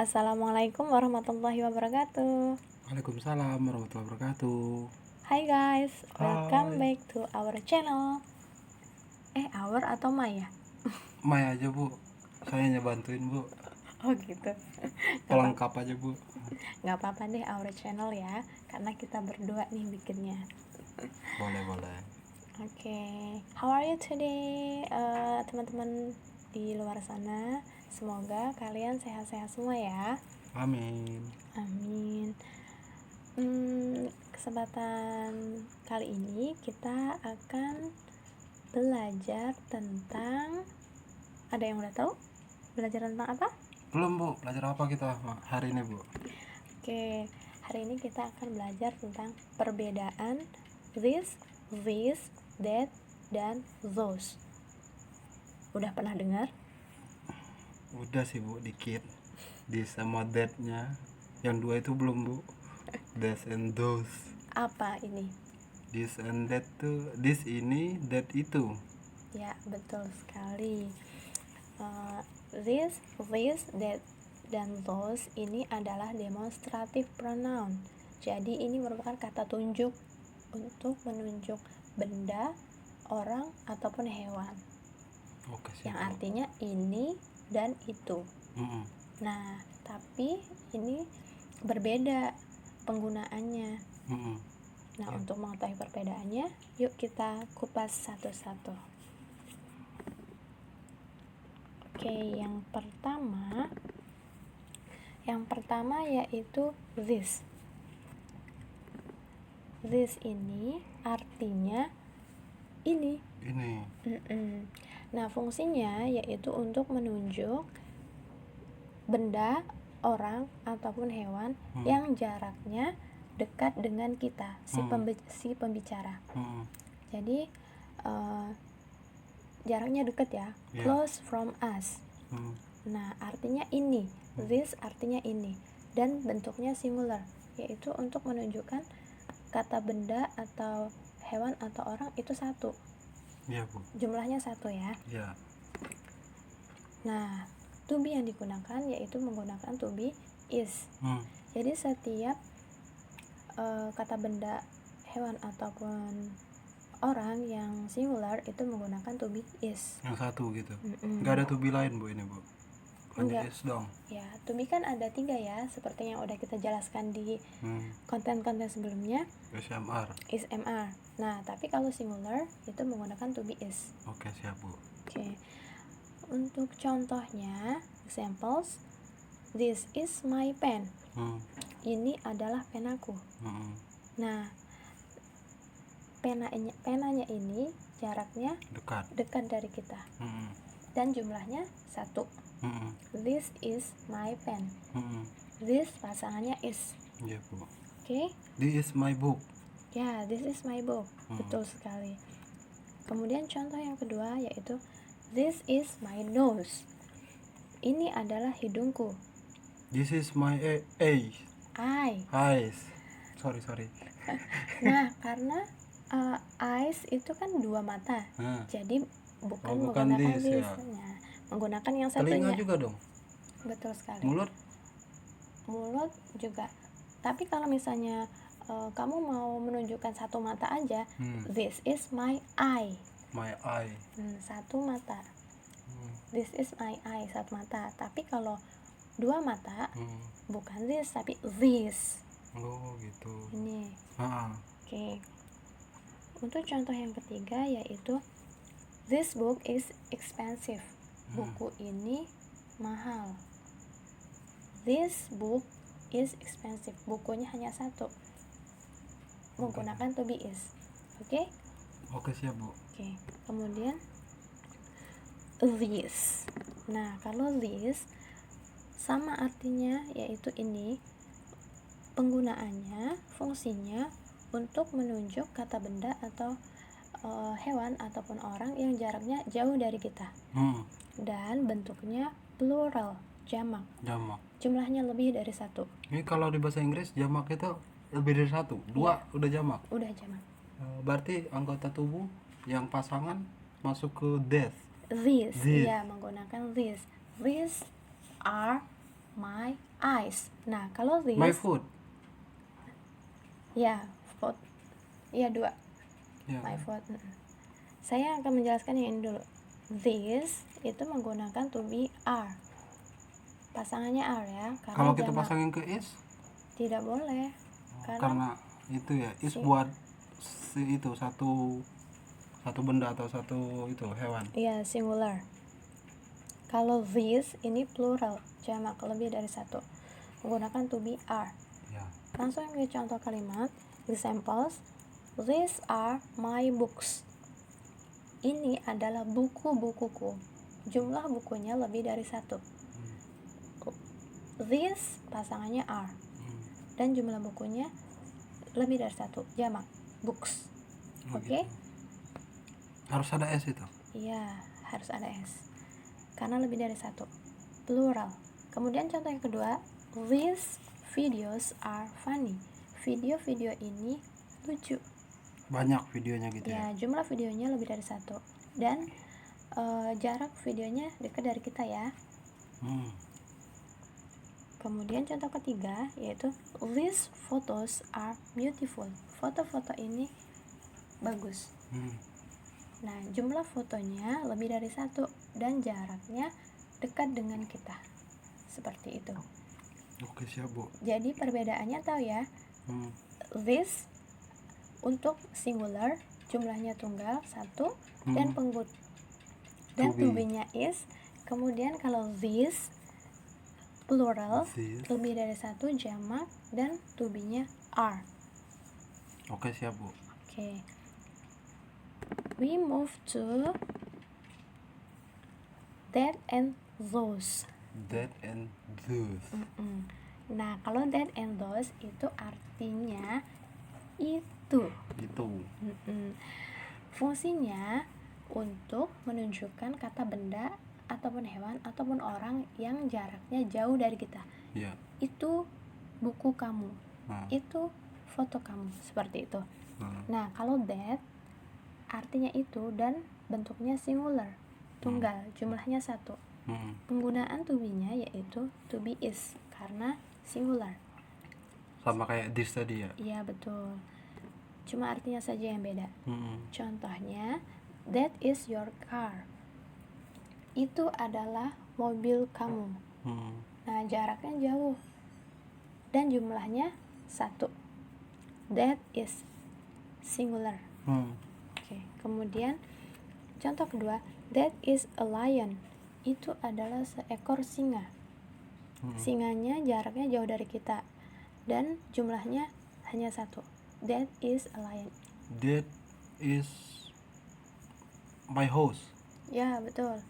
Assalamualaikum warahmatullahi wabarakatuh. Waalaikumsalam warahmatullahi wabarakatuh. Hai guys, welcome Hai. back to our channel. Our atau my ya? Mai aja bu, saya hanya bantuin bu, Oh gitu. pelengkap aja bu. Gak apa-apa deh our channel ya, karena kita berdua nih bikinnya. Boleh. Oke, how are you today, teman-teman di luar sana? Semoga kalian sehat-sehat semua ya. Amin. Amin. Kesempatan kali ini kita akan belajar tentang, ada yang udah tahu belajar tentang apa? Belum bu, belajar apa kita hari ini bu? Oke, hari ini kita akan belajar tentang perbedaan this, that, dan those. Udah pernah dengar? Udah sih bu, dikit. Di sama that-nya, yang dua itu belum bu. This and those. Apa ini? This and that tuh, this ini, that itu. Ya, betul sekali. This, that, dan those ini adalah demonstrative pronoun. Jadi ini merupakan kata tunjuk untuk menunjuk benda, orang, ataupun hewan. Oke sih Yang bu. artinya ini dan itu. Mm-mm. Nah, tapi ini berbeda penggunaannya. Mm-mm. Nah, untuk mengetahui perbedaannya, yuk kita kupas satu-satu. Oke, yang pertama yaitu this. This ini artinya ini. Ini. Nah, fungsinya yaitu untuk menunjuk benda, orang, ataupun hewan yang jaraknya dekat dengan kita, si pembicara. Jadi jaraknya dekat ya, Yeah. close from us. Nah, artinya ini, this artinya ini, dan bentuknya singular, yaitu untuk menunjukkan kata benda atau hewan atau orang itu satu. Iya bu. Jumlahnya satu ya. Iya. Nah, to be yang digunakan yaitu menggunakan to be is. Jadi setiap kata benda, hewan ataupun orang yang singular itu menggunakan to be is. Yang satu gitu. Nggak ada to be lain bu ini bu. Hanya Enggak. is dong. Ya, to be kan ada 3 ya, seperti yang udah kita jelaskan di konten-konten sebelumnya. SMR. Nah, tapi kalau singular itu menggunakan to be is. Oke siap bu. Oke. Untuk contohnya, examples, this is my pen. Ini adalah penaku. Nah, penanya ini jaraknya dekat dari kita. Dan jumlahnya 1. This is my pen. This pasangannya is. Iya bu. Oke. This is my book. Ya, this is my book. Betul sekali. Kemudian contoh yang kedua yaitu this is my nose. Ini adalah hidungku. This is my eyes. Sorry. Nah, karena eyes itu kan 2 mata. Jadi bukan menggunakan this. Ya. Nah, menggunakan yang satunya. Telinga juga dong. Betul sekali. Mulut juga. Tapi kalau misalnya kamu mau menunjukkan satu mata aja, this is my eye. My eye. Satu mata. This is my eye, satu mata. Tapi kalau 2 mata, bukan this tapi this. Oh gitu. Ini. Oke. Untuk contoh yang ketiga yaitu this book is expensive. Buku ini mahal. This book is expensive. Bukunya hanya 1. Menggunakan to be is. Oke? Oke siap bu. Oke. Kemudian this. Nah, kalau this sama artinya yaitu ini. Penggunaannya, fungsinya untuk menunjuk kata benda atau hewan ataupun orang yang jaraknya jauh dari kita. Dan bentuknya plural, jamak. Jumlahnya lebih dari 1. Ini kalau di bahasa Inggris jamak itu lebih dari 1. 2 udah jamak. Udah jamak. Berarti anggota tubuh yang pasangan masuk ke this. Ya, menggunakan this. These are my eyes. Nah, kalau this, My food. ya, food, ya dua, Ya. my food. Saya akan menjelaskan yang ini dulu. This itu menggunakan to be are. Pasangannya are ya. Kalau kita jamak. pasangin ke is, Tidak boleh. karena itu ya is si- buat itu satu benda atau satu itu hewan. Iya, singular. Kalau this ini plural, jamak, lebih dari satu, menggunakan to be are. Ya. Langsung ke contoh kalimat. Examples. These are my books. Ini adalah buku-bukuku. Jumlah bukunya lebih dari satu. These pasangannya are. Dan jumlah bukunya lebih dari satu, jamak, books. Oke? Gitu. Harus ada s itu. Iya, harus ada s. Karena lebih dari satu, plural. Kemudian contoh yang kedua, these videos are funny. Video-video ini lucu. Banyak videonya gitu ya. Ya, jumlah videonya lebih dari satu. Dan jarak videonya dekat dari kita ya. Kemudian contoh ketiga yaitu these photos are beautiful. Foto-foto ini bagus. Nah, jumlah fotonya lebih dari satu dan jaraknya dekat dengan kita. Seperti itu. Oke, siap, Bu. Jadi perbedaannya tahu ya. This untuk singular jumlahnya tunggal satu dan dan to be-nya is. Kemudian kalau this plural lebih dari satu, jamak, dan to be-nya are. Oke, siap, Bu. Oke. We move to that and those. That and those. Nah, kalau that and those itu artinya itu. Fungsinya untuk menunjukkan kata benda ataupun hewan ataupun orang yang jaraknya jauh dari kita. Ya. Itu buku kamu. Itu foto kamu, seperti itu. Nah, kalau that artinya itu dan bentuknya singular, tunggal, jumlahnya satu. Penggunaan to be-nya yaitu to be is karena singular. Sama kayak this tadi ya. Iya, betul. Cuma artinya saja yang beda. Contohnya, that is your car. Itu adalah mobil kamu. Nah, jaraknya jauh dan jumlahnya satu. That is singular. Oke. Kemudian contoh kedua, that is a lion. Itu adalah seekor singa. Singanya jaraknya jauh dari kita dan jumlahnya hanya satu. That is a lion. That is my house. Ya, betul.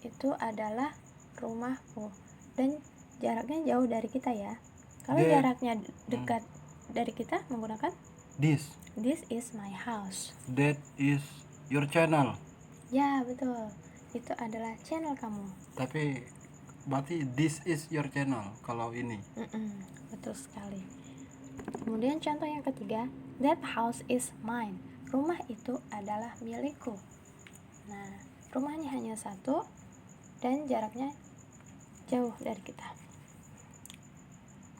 Itu adalah rumahku dan jaraknya jauh dari kita ya. Kalau jaraknya dekat dari kita menggunakan this. This is my house. That is your channel. Ya, betul. Itu adalah channel kamu. Tapi berarti this is your channel kalau ini. Betul sekali. Kemudian contoh yang ketiga, that house is mine. Rumah itu adalah milikku. Nah, rumahnya hanya satu dan jaraknya jauh dari kita.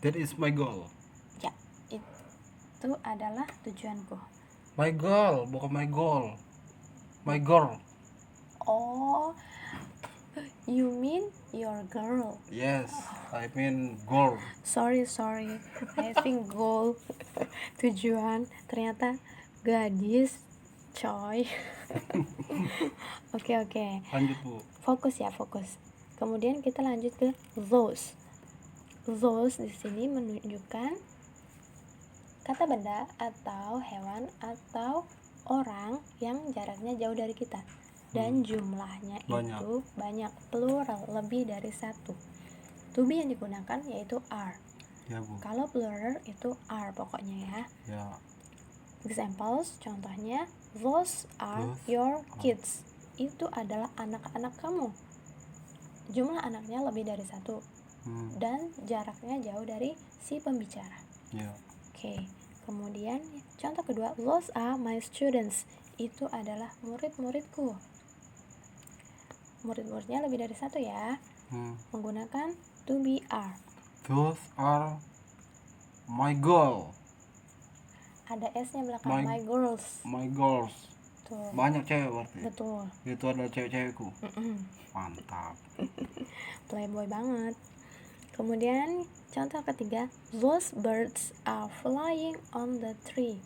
That is my goal. Ya, itu adalah tujuanku. My goal, bukan my goal. My girl. Oh, you mean your girl? Yes, I mean goal. Sorry. I think goal. Tujuan, ternyata gadis, coy. Oke. Lanjut, Bu. Fokus. Kemudian kita lanjut ke those. Those di sini menunjukkan kata benda atau hewan atau orang yang jaraknya jauh dari kita dan jumlahnya itu banyak, plural, lebih dari satu. To be yang digunakan yaitu are. Ya, Bu. Kalau plural itu are pokoknya ya. Ya. Examples, contohnya those are your kids. Itu adalah anak-anak kamu. Jumlah anaknya lebih dari satu dan jaraknya jauh dari si pembicara. Ya. Oke. Kemudian contoh kedua, those are my students. Itu adalah murid-muridku. Murid-muridnya lebih dari satu ya. Menggunakan to be are. Those are my girl. Ada S-nya belakang, My- my girls. My girls. Tuh. Banyak cewek berarti. Betul. Itu adalah cewek-cewekku. Mantap. Playboy banget. Kemudian contoh ketiga, those birds are flying on the tree.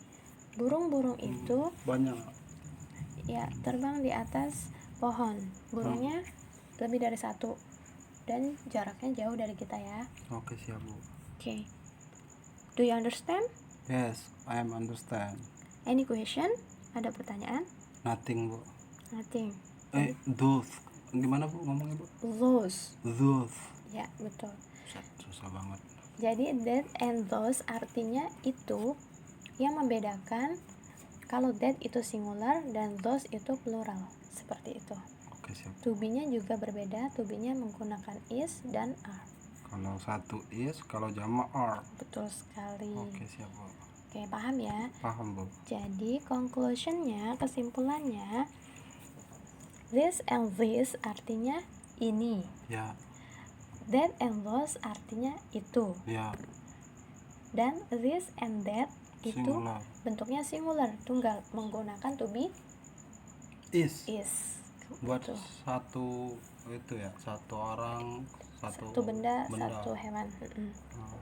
Burung-burung itu Banyak. ya terbang di atas pohon. Burungnya lebih dari satu dan jaraknya jauh dari kita ya. Oke, siap Bu. Oke. Do you understand? Yes, I am understand. Any question? Ada pertanyaan? Nothing Bu. Nothing. Those. Gimana Bu ngomongnya Bu? Those. Those. Ya, betul. Susah banget. Jadi that and those artinya itu, yang membedakan kalau that itu singular dan those itu plural. Seperti itu. Oke, siap. To be-nya juga berbeda. To be-nya menggunakan is dan are. Kalau satu is, kalau jamak are. Betul sekali. Oke, siap Bu. Oke, paham ya? Paham Bu. Jadi conclusionnya, kesimpulannya, this and this artinya ini. Ya, That and those artinya itu. ya. Dan this and that itu Singular. bentuknya singular, tunggal, menggunakan to be Is. is. Buat Gitu. satu itu ya, satu orang, satu Benda, satu hewan.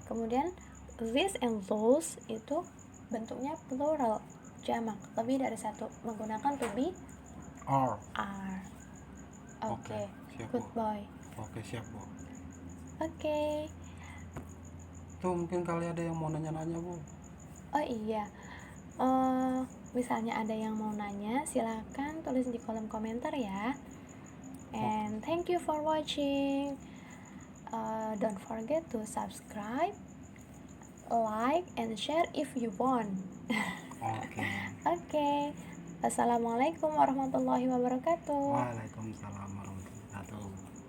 Kemudian this and those itu bentuknya plural, jamak, lebih dari satu, menggunakan to be are. Oke. Siap Good Bu. boy. Oke, siap Bu. Oke. Tuh mungkin kali ada yang mau nanya-nanya Bu. Oh iya. Misalnya ada yang mau nanya, silakan tulis di kolom komentar ya. And thank you for watching. Don't forget to subscribe, like, and share if you want. Oke. Oke. Assalamualaikum warahmatullahi wabarakatuh. Waalaikumsalam warahmatullahi wabarakatuh.